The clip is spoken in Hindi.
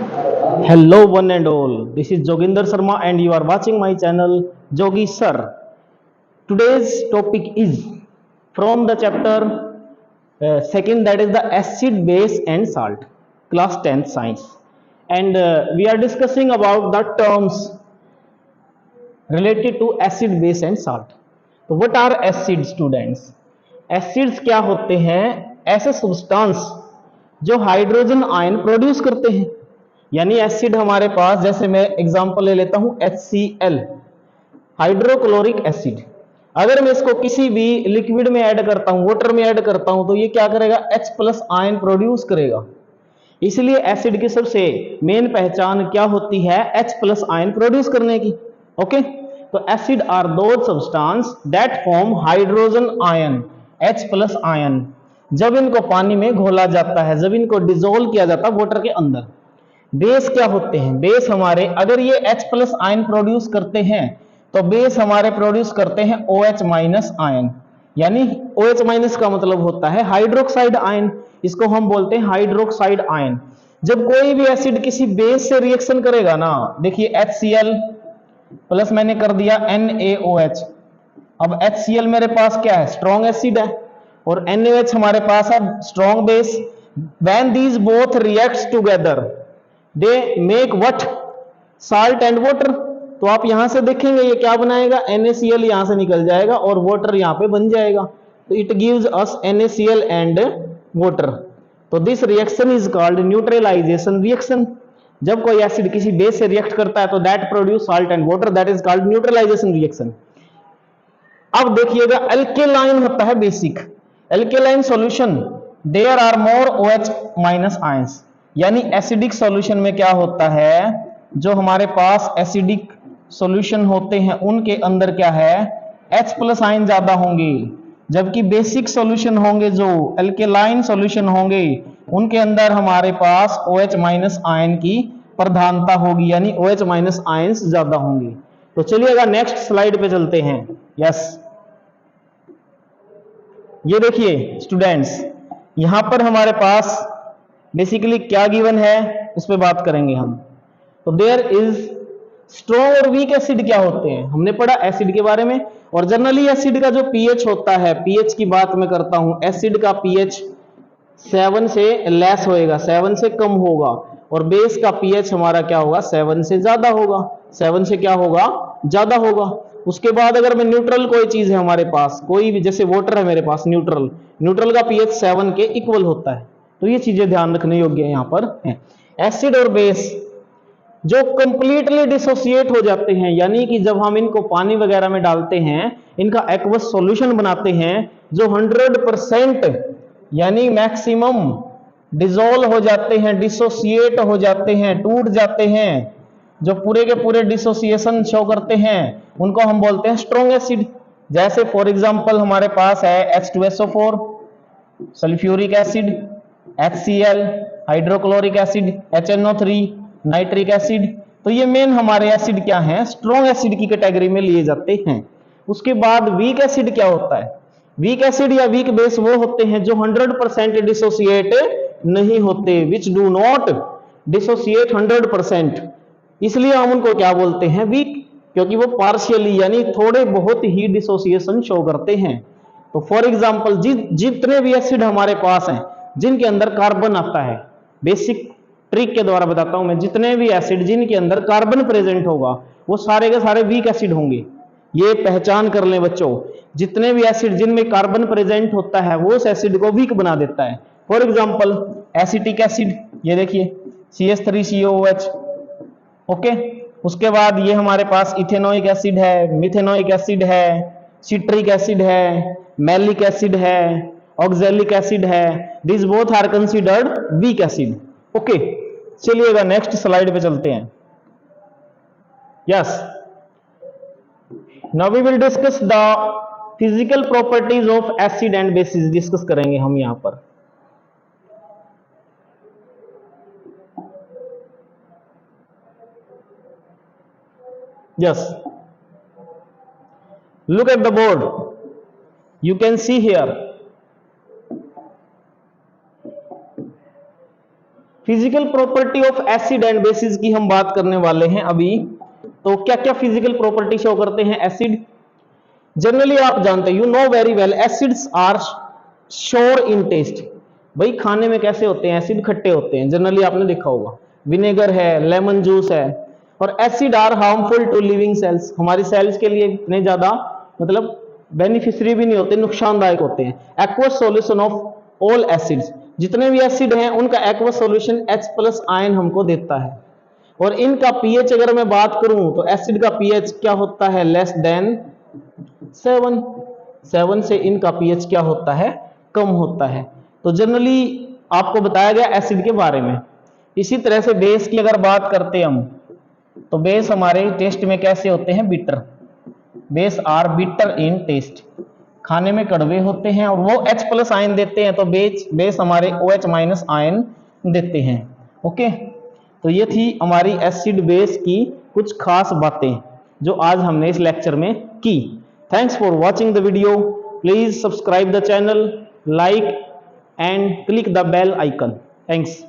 Hello, one and all. This is Joginder Sharma, and you are watching my channel Jogi Sir. Today's topic is from the chapter second, that is the acid, base, and salt, class 10th science, and we are discussing about the terms related to acid, base, and salt. तो what are acid, students? Acids क्या होते हैं? ऐसे सब्सटेंस जो हाइड्रोजन आयन प्रोड्यूस करते हैं। यानी एसिड हमारे पास, जैसे मैं एग्जांपल ले लेता हूं HCl, हाइड्रोक्लोरिक एसिड। अगर मैं इसको किसी भी लिक्विड में ऐड करता हूं, वाटर में ऐड करता हूं, तो ये क्या करेगा? H+ आयन प्रोड्यूस करेगा। इसलिए एसिड की सबसे मेन पहचान क्या होती है? H+ आयन प्रोड्यूस करने की। ओके, तो acid are those substance that form hydrogen ion, H+ ion, जब इनको पानी में घोला जाता है, जब इनको डिसोल्व किया जाता है वाटर के अंदर। बेस क्या होते हैं? बेस हमारे, अगर ये H+ आयन प्रोड्यूस करते हैं तो बेस हमारे प्रोड्यूस करते हैं OH- आयन। यानी OH- का मतलब होता है हाइड्रोक्साइड आयन, इसको हम बोलते हैं हाइड्रोक्साइड आयन। जब कोई भी एसिड किसी बेस से रिएक्शन करेगा ना, देखिए HCl प्लस मैंने कर दिया NaOH। अब HCl मेरे पास क्या है? स्ट्रॉन्ग एसिड है, और NaOH हमारे पास है strong base. When these both reacts together they make what? Salt and water. तो आप यहां से देखेंगे ये क्या बनाएगा? NaCl यहां से निकल जाएगा और वाटर यहां पे बन जाएगा। तो it gives us NaCl and water. तो this reaction is called neutralisation reaction. जब कोई एसिड किसी बेस से रिएक्ट करता है तो that produce salt and water, that is called neutralisation reaction. अब देखिएगा, एल्केलाइन होता है बेसिक। Alkaline solution there are more OH- ions. यानी एसिडिक सॉल्यूशन में क्या होता है? जो हमारे पास एसिडिक सॉल्यूशन होते हैं उनके अंदर क्या है? H+ आयन ज्यादा होंगे, जबकि बेसिक सॉल्यूशन होंगे, जो एल्केलाइन सॉल्यूशन होंगे, उनके अंदर हमारे पास OH- आयन की प्रधानता होगी, यानी OH- आयंस ज्यादा होंगे। तो चलिएगा नेक्स्ट स्लाइड पे चलते हैं। यस, ये देखिए स्टूडेंट्स, यहां पर हमारे पास बेसिकली क्या गिवन है उस पर बात करेंगे हम। तो देयर इज स्ट्रॉन्ग और वीक एसिड क्या होते हैं, हमने पढ़ा एसिड के बारे में। और जनरली एसिड का जो पीएच होता है, पीएच की बात मैं करता हूं, एसिड का पीएच 7 से लेस होएगा, 7 से कम होगा। और बेस का पीएच हमारा क्या होगा? 7 से ज्यादा होगा। 7 से क्या होगा? ज्यादा होगा। उसके बाद अगर मैं न्यूट्रल कोई चीज है हमारे पास, कोई भी, जैसे वाटर है मेरे पास, न्यूट्रल, न्यूट्रल का पीएच 7 के इक्वल होता है। तो ये चीजें ध्यान रखने योग्य है यहां पर है। एसिड और बेस जो कंप्लीटली डिसोसिएट हो जाते हैं, यानी कि जब हम इनको पानी वगैरह में डालते हैं, इनका एक्वस सॉल्यूशन बनाते हैं, जो 100% यानी मैक्सिमम डिसॉल्व हो जाते हैं, डिसोसिएट हो जाते हैं, टूट जाते हैं, जो पूरे के पूरे डिसोसिएशन शो करते हैं, उनको हम बोलते हैं स्ट्रॉन्ग एसिड। जैसे फॉर एग्जांपल हमारे पास है H2SO4, sulphuric acid, HCl, hydrochloric acid, HNO3, nitric acid. तो ये मेन हमारे एसिड क्या हैं? स्ट्रॉन्ग एसिड की कैटेगरी में लिए जाते हैं। उसके बाद वीक एसिड क्या होता है? वीक एसिड या वीक बेस वो होते हैं जो 100% डिसोसिएट नहीं होते, विच डू नॉट डिसोसिएट 100%। इसलिए हम उनको क्या बोलते हैं? वीक, क्योंकि वो पार्शियली यानी थोड़े बहुत ही डिसोसिएशन शो करते हैं। तो फॉर एग्जाम्पल जितने भी एसिड हमारे पास हैं जिनके अंदर कार्बन आता है, बेसिक ट्रिक के द्वारा बताता हूं मैं, जितने भी एसिड जिनके अंदर कार्बन प्रेजेंट होगा वो सारे के सारे वीक एसिड होंगे। ये पहचान कर लें बच्चों, जितने भी एसिड जिनमें कार्बन प्रेजेंट होता है वो उस एसिड को वीक बना देता है। फॉर एग्जाम्पल एसिटिक एसिड, ये देखिए CH3COOH। ओके, उसके बाद ये हमारे पास इथेनोइक एसिड है, मिथेनोइक एसिड है, सिट्रिक एसिड है, मैलिक एसिड है, ऑक्जेलिक एसिड है। This both are considered weak acid. Okay, चलिएगा नेक्स्ट स्लाइड पे चलते हैं। Yes, now we will discuss the physical properties of acid and bases, discuss करेंगे हम यहां पर। Yes, look at the board, you can see here physical property of acid and bases की हम बात करने वाले हैं अभी। तो क्या क्या फिजिकल प्रॉपर्टी शो करते हैं एसिड? जनरली आप जानते हैं, you know very well, acids are sour in taste. भाई खाने में कैसे होते हैं? एसिड खट्टे होते हैं, जनरली आपने देखा होगा। विनेगर है, लेमन जूस है। और acid are harmful to living cells, हमारी सेल्स के लिए इतने ज्यादा मतलब बेनिफिशियरी भी नहीं होते, नुकसानदायक होते हैं। Aqueous solution of all acids, जितने भी एसिड हैं उनका एक्वस सॉल्यूशन H+ आयन हमको देता है। और इनका पीएच अगर मैं बात करूं तो एसिड का पीएच क्या होता है? लेस देन 7 से इनका पीएच क्या होता है? कम होता है। तो जनरली आपको बताया गया एसिड के बारे में। इसी तरह से बेस की अगर बात करते हैं हम, तो बेस हमारे टेस्ट में कैसे होते हैं? Bitter. Base are bitter in taste, खाने में कड़वे होते हैं और वो H+ आयन देते हैं, तो बेस हमारे OH- आयन देते हैं। ओके, तो ये थी हमारी एसिड बेस की कुछ खास बातें जो आज हमने इस लेक्चर में की। Thanks for watching the video. Please subscribe the channel, like and click the bell icon. Thanks.